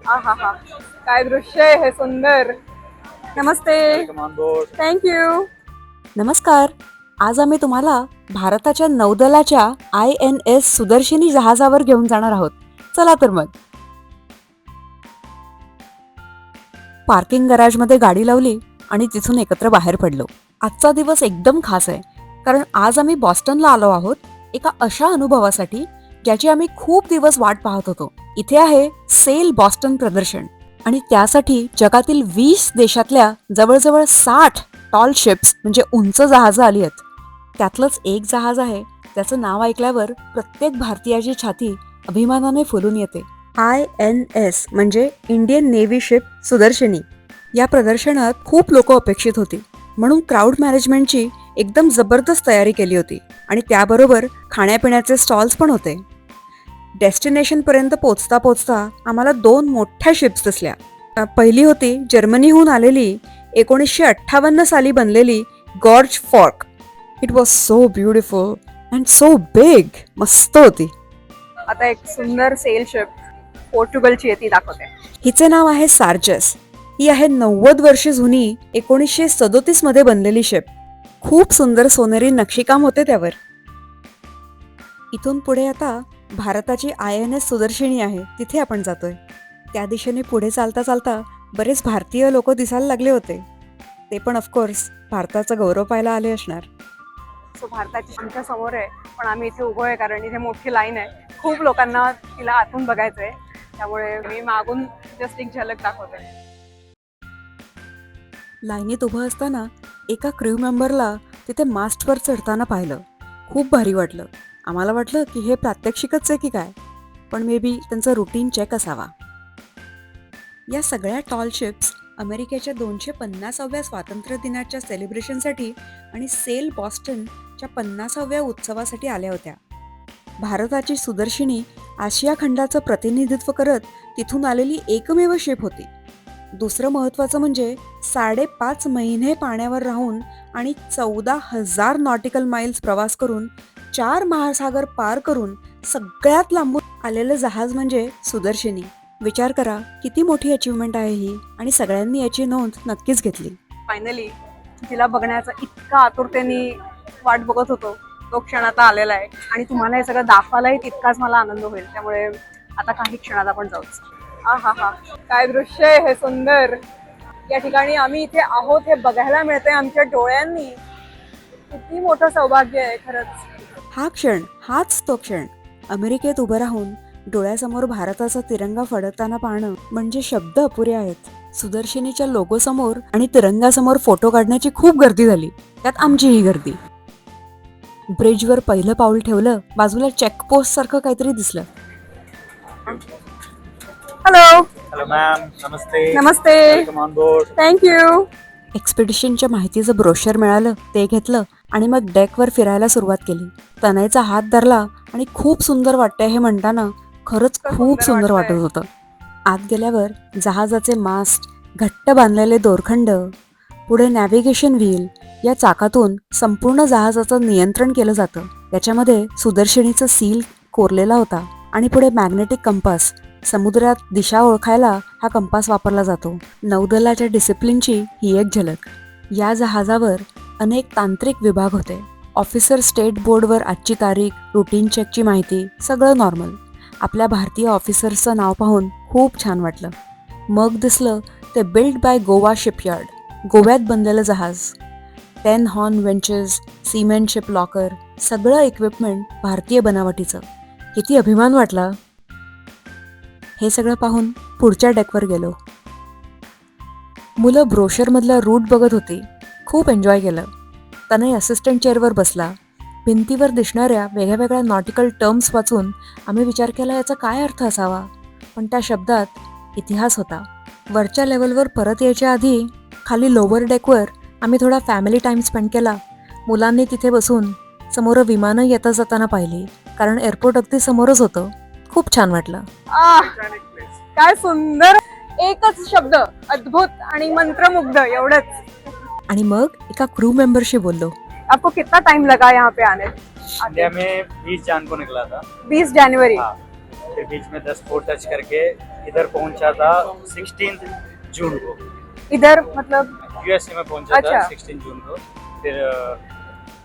आहा हा, काय दृश्य आहे हे सुंदर. नमस्ते. थँक्यू. नमस्कार. आज आम्ही तुम्हाला भारताच्या नौदलाच्या INS सुदर्शिनी जहाजावर घेऊन जाणार आहोत. चला तर मग. पार्किंग गॅरेजमध्ये गाडी लावली आणि तिथून एकत्र बाहेर पडलो. आजचा दिवस एकदम खास आहे, कारण आज आम्ही बॉस्टनला आलो आहोत एका अशा अनुभवासाठी ज्याची आम्ही खूप दिवस वाट पाहत होतो. इथे आहे सेल बॉस्टन प्रदर्शन आणि त्यासाठी जगातील 20 देशातल्या जवळजवळ 60 टॉल शिप्स म्हणजे उंच जहाजं आली आहेत. त्यातलंच एक जहाज आहे त्याचं नाव ऐकल्यावर प्रत्येक भारतीयाची छाती अभिमानाने फुलून येते. INS म्हणजे इंडियन नेव्ही शिप सुदर्शिनी. या प्रदर्शनात खूप लोक अपेक्षित होती, म्हणून क्राऊड मॅनेजमेंटची एकदम जबरदस्त तयारी केली होती आणि त्याबरोबर खाण्यापिण्याचे स्टॉल्स पण होते. डेस्टिनेशन पर्यंत पोचता पोचता आम्हाला 2 मोठ्या शिप्स दिसल्या. पहिली होती जर्मनीहून आलेली 1958 साली बनलेली gorge fork. It was so beautiful and so big. मस्त होती. आता एक सुंदर सेल शिप पोर्टुगलची आहे ती दाखवते. हिचे नाव आहे सार्जस. ही आहे 90 वर्षे जुनी 1937 मध्ये बनलेली शिप. खूप सुंदर सोनेरी नक्षीकाम होते त्यावर. इथून पुढे आता भारताची INS सुदर्शिनी आहे, तिथे आपण जातोय. त्या दिशेने पुढे चालता चालता बरेच भारतीय लोक दिसायला लागले होते. ते पण ऑफकोर्स भारताचा गौरव पाहायला आले असणार. सो भारताची आमच्या समोर आहे, पण आम्ही इथे उभो आहे कारण इथे मोठी लाईन आहे. खूप लोकांना तिला आतून बघायचंय, त्यामुळे मी मागून जस्ट एक झलक दाखवते. लाईनीत उभं असताना एका क्रू मेंबरला तिथे मास्टवर चढताना पाहिलं. खूप भारी वाटलं. आम्हाला वाटलं की हे प्रात्यक्षिकच आहे की काय, पण मे बी त्यांचं रुटीन चेक असावा. या सगळ्या टॉल शिप्स अमेरिकेच्या 250व्या स्वातंत्र्य दिनाच्या सेलिब्रेशनसाठी आणि सेल बॉस्टनच्या 50व्या उत्सवासाठी आल्या होत्या. भारताची सुदर्शिनी आशिया खंडाचं प्रतिनिधित्व करत तिथून आलेली एकमेव शिप होती. दुसरं महत्त्वाचं म्हणजे 5.5 महिने पाण्यावर राहून आणि 14,000 नॉटिकल माइल्स प्रवास करून 4 महासागर पार करून सगळ्यात लांबून आलेलं जहाज म्हणजे सुदर्शिनी. विचार करा किती मोठी अचीवमेंट आहे ही, आणि सगळ्यांनी याची नोंद नक्कीच घेतली. फायनली तिला बघण्याचा इतका आतुरतेने वाट बघत होतो, तो क्षण आता आलेला आहे आणि तुम्हाला हे सगळं दाखवायलाही तितकाच मला आनंद होईल. त्यामुळे आता काही क्षणात आपण जाऊच. आहा हा, काय दृश्य आहे हे सुंदर. या ठिकाणी आम्ही इथे आहोत हे बघायला मिळतंय आमच्या डोळ्यांनी. किती मोठं सौभाग्य आहे खरंच. हा क्षण, हाच तो क्षण. अमेरिकेत उभं राहून डोळ्यासमोर भारताचा तिरंगा फडकताना पाहणं म्हणजे शब्द अपुरे आहेत. सुदर्शिनीच्या लोगो समोर आणि तिरंगासमोर फोटो काढण्याची खूप गर्दी झाली, त्यात आमचीही गर्दी. ब्रिजवर पहिलं पाऊल ठेवलं, बाजूला चेकपोस्ट सारखं काहीतरी दिसलं. हॅलो. हॅलो मॅम, नमस्ते. नमस्ते. Welcome on board. थँक्यू. एक्सपिडिशनच्या माहितीचं ब्रोशर मिळालं, ते घेतलं आणि मग डेकवर फिरायला सुरुवात केली. तनयचा हात धरला आणि खूप सुंदर वाटतंय हे म्हणताना खरंच खूप सुंदर वाटत होतं. आत गेल्यावर जहाजाचे मास्ट, घट्ट बांधलेले दोरखंड, पुढे नॅव्हिगेशन व्हील, या चाकातून संपूर्ण जहाजाचं नियंत्रण केलं जातं. त्याच्यामध्ये सुदर्शिनीचं सील कोरलेला होता आणि पुढे मॅग्नेटिक कंपास. समुद्रात दिशा ओळखायला हा कंपास वापरला जातो. नौदलाच्या डिसिप्लिनची ही एक झलक. या जहाजावर अनेक तांत्रिक विभाग होते. ऑफिसर स्टेट बोर्डवर आजची तारीख, रुटीन चेकची माहिती, सगळं नॉर्मल. आपल्या भारतीय ऑफिसर्सचं नाव पाहून खूप छान वाटलं. मग दिसलं ते बिल्ड बाय गोवा शिपयार्ड, गोव्यात बनलेलं जहाज. 10 हॉर्न वेंचेस, सिमेंटशिप लॉकर, सगळं इक्विपमेंट भारतीय बनावटीचं. किती अभिमान वाटला. हे सगळं पाहून पुढच्या डेकवर गेलो. मुलं ब्रोशरमधला रूट बघत होती. खूप एन्जॉय केलं. तनय असिस्टंट चेअरवर बसला. भिंतीवर दिसणाऱ्या वेगळ्या नॉटिकल टर्म्स वाचून आम्ही विचार केला याचा काय अर्थ असावा, पण त्या शब्दात इतिहास होता. वरच्या लेवलवर परत यायच्या आधी खाली लोअर डेकवर आम्ही थोडा फॅमिली टाइम स्पेंड केला. मुलांनी तिथे बसून समोर विमानं येता जाताना पाहिली, कारण एअरपोर्ट अगदी समोरच होतं. खूप छान वाटलं. काय सुंदर. एकच शब्द, अद्भुत आणि मंत्रमुग्ध, एवढंच. आणि मग एका क्रू मेंबरशी बोललो. आपको कितना टाइम लगा यहाँ पे आने? इंडिया में 20 जन को निकला था. 20 जनवरी. फिर बीच में 10 पोर्ट टच करके इधर पहुंचा था 16 जून को। इधर मतलब यूएसए में पहुंचा था अच्छा। 16 जून को। फिर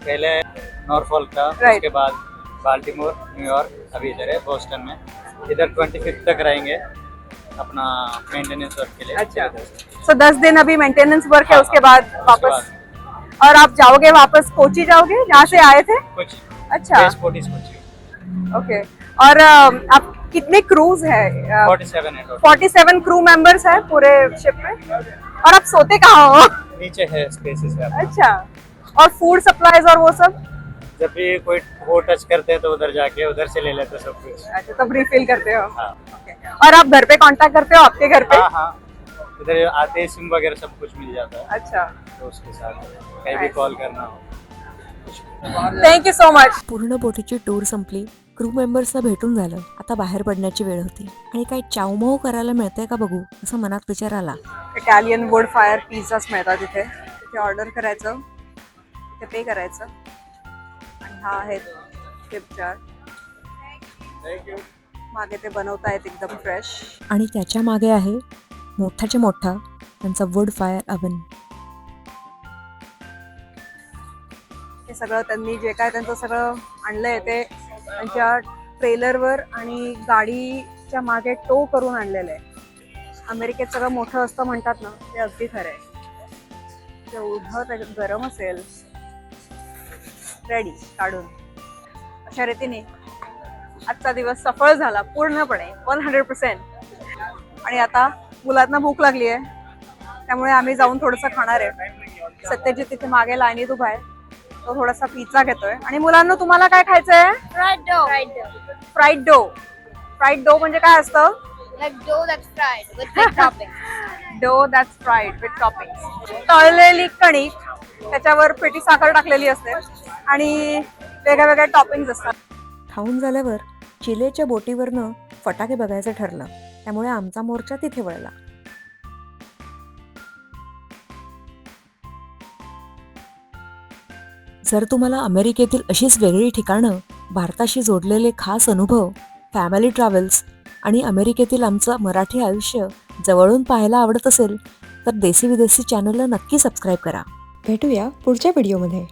पहले नॉर्फोल्क था, Right. उसके बाद बाल्टीमोर, न्यूयॉर्क, अभी इधर है बोस्टन में। इधर 25 तक रहेंगे अपना मेंटेनेंस वर्क के लिए। अच्छा। सो 10 दिन अभी मेंटेनेंस वर्क है, हाँ, उसके बाद उसके वापस। और आप जाओगे वापस कोची जाओगे जहाँ से आए थे? कुछ अच्छा, बेस पोर्ट इस कोची। ओके। और आप कितने क्रूज है? 47 है टोटल। 47 क्रू मेंबर्स है पूरे शिप में। और आप सोते कहाँ हो? नीचे है स्पेसेस है। अच्छा। और फूड सप्लाईज और वो सब? जब भी कोई वो टच करते हैं तो उधर जाके उधर से ले लेते हैं सब कुछ। अच्छा, तब रिफिल करते हो। हाँ और आप घर पे कांटेक्ट करते हो आपके घर पे? हाँ हाँ, इधर आते ही सिम वगैरह सब कुछ मिल जाता है, अच्छा, तो उसके साथ कहीं भी कॉल करना हो। Thank you so much. पूर्ण बोटीची टूर संपली, क्रू मेंबर्सला भेटून झालं. आता बाहेर पडण्याची वेळ होती आणि काही चावमाव करायला मिळतंय का बघू असं मनात विचार आला. इटालियन वुड फायर पिझ्झाच मिळतात तिथे. तिथे ऑर्डर करायचं, तिथे पे करायचं आणि हा आहे टिप जार. मागे ते बनवतायत एकदम फ्रेश. आणि त्याच्या मागे आहे मोठाच्या मोठा त्यांचा वुड फायर अवन. हे सगळं त्यांनी जे काय त्यांचं सगळं आणलंय ते त्यांच्या ट्रेलरवर आणि गाडीच्या मागे टो करून आणलेलं आहे. अमेरिकेत सगळं मोठं असतं म्हणतात ना, ते अगदी खरं आहे. तेवढं त्याच्यात गरम असेल. रेडी काढून अशा रीतीने आजचा दिवस सफळ झाला पूर्णपणे 100%. आणि आता मुलांना भूक लागली आहे, त्यामुळे आम्ही जाऊन थोडंसं खाणार आहे. सत्यजित तिथे मागे लाईनीत उभा आहे, तो थोडासा पिझ्झा घेतोय. आणि मुलांना तुम्हाला काय खायचंय? Fried dough. फ्राईड डो. फ्राईड डो म्हणजे काय असतं? Like dough that's fried with big toppings. डो दॅट्स फ्राईड विथ टॉपिंग्स. तळलेली कणिक, त्याच्यावर पिठी साखर टाकलेली असते आणि वेगळ्या वेगळ्या टॉपिंग्स असतात. खाऊन झाल्यावर चिलेच्या बोटीवरनं फटाके बघायचं ठरलं, त्यामुळे आमचा मोर्चा तिथे वळला. जर तुम्हाला अमेरिकेतील अशीच वेगळी ठिकाणं, भारताशी जोडलेले खास अनुभव, फॅमिली ट्रॅव्हल्स आणि अमेरिकेतील आमचं मराठी आयुष्य जवळून पाहायला आवडत असेल तर देसी विदेशी चॅनलला नक्की सबस्क्राईब करा. भेटूया पुढच्या व्हिडिओमध्ये.